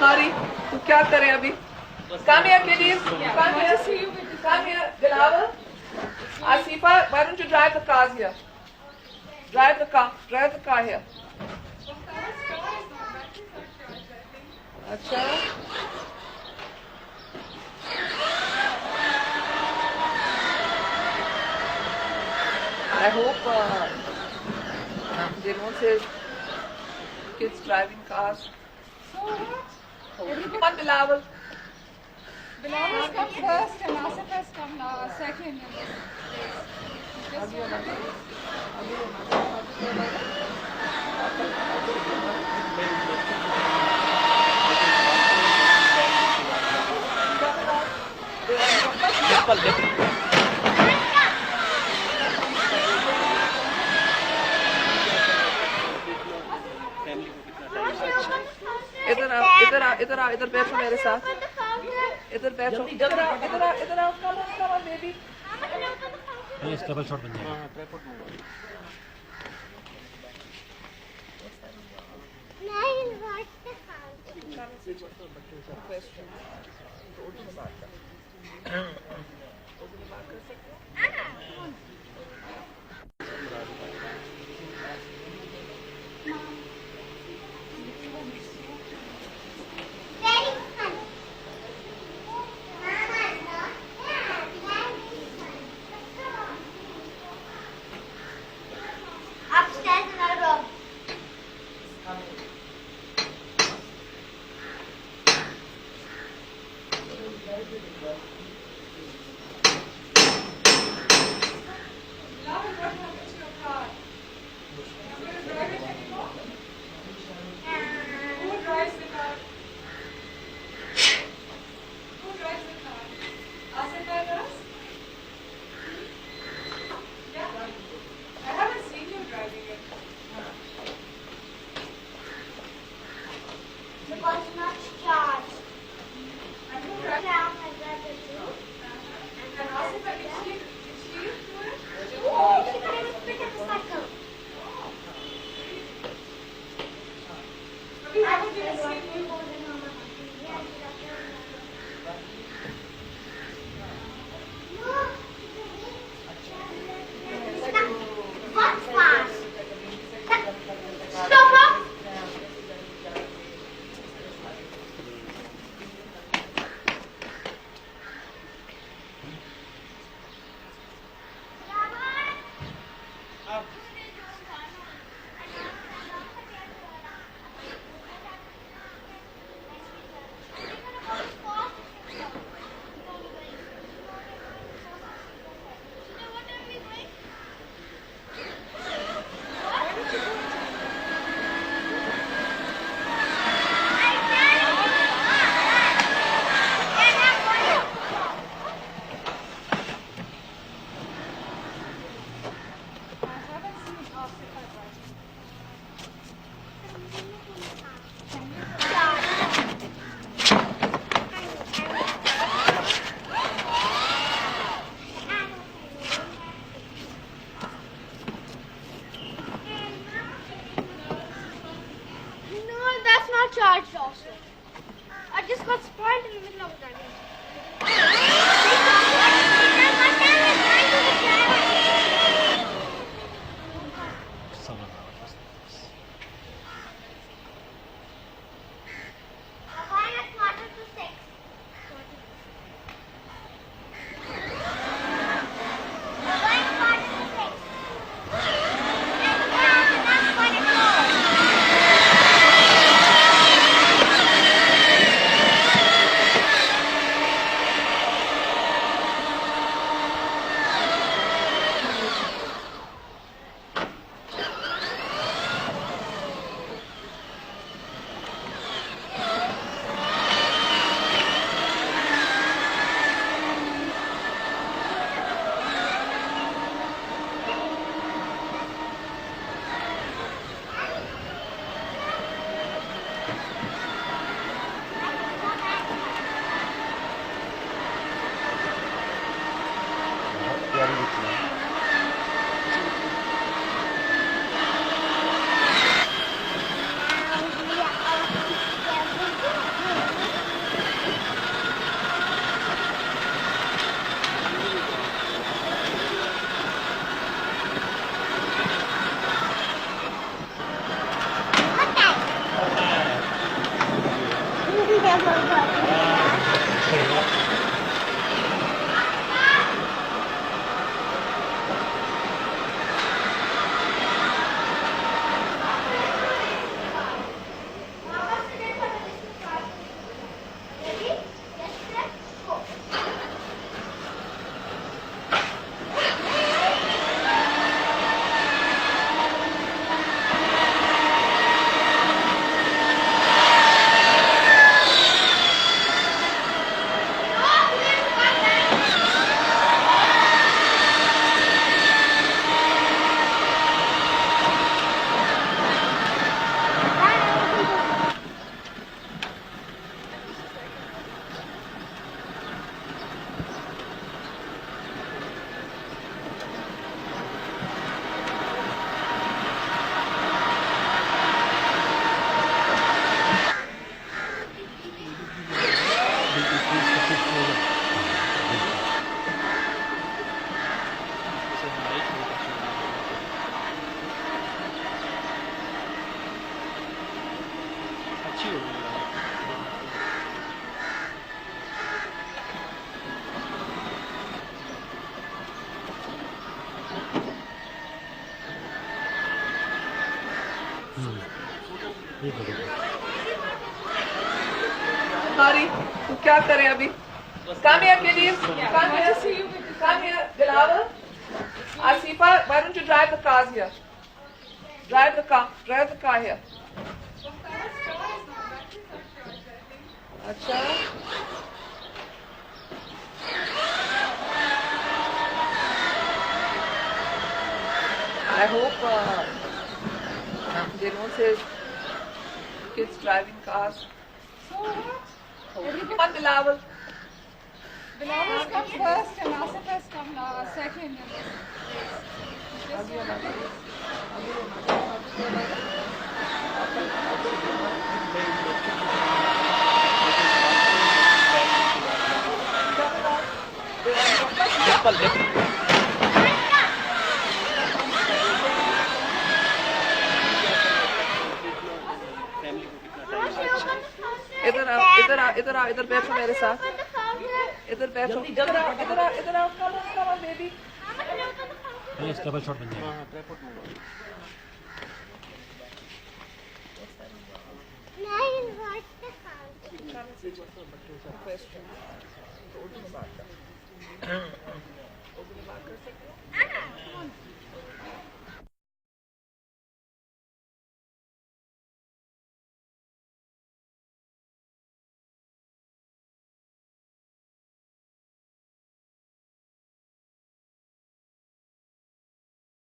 हमारी तो क्या करें अभी? Come here, kiddies. Come here. Come here. Dilawar. Asifa, why don't you drive the cars here? Drive the car. Drive the car here. Acha. I hope they don't say kids driving cars. Come on, Bilawal. Bilawal has come first and Asif has come second in this race. इधर बैठो मेरे साथ इधर बैठो इधर आओ come on baby ये stable shot बन जाएगा Upstairs in our room. Hari, तू क्या करे अभी? Come here, kiddies. Come here. Come here. Dilawar. Asifa, why don't you drive the cars here? Drive the car. Drive the car here. अच्छा. I hope they don't say kids driving cars. So what? Come on, Dilawar. Bilawal come first and Asif has come second. इधर आओ, इधर आओ, इधर आओ, इधर बैठो मेरे साथ. इधर बैठो. इधर आओ, इधर आओ, इधर आओ. Come on, baby. ये स्टेबल शॉट बन जाएगा Question. उर्दू में बात कर सकते हो?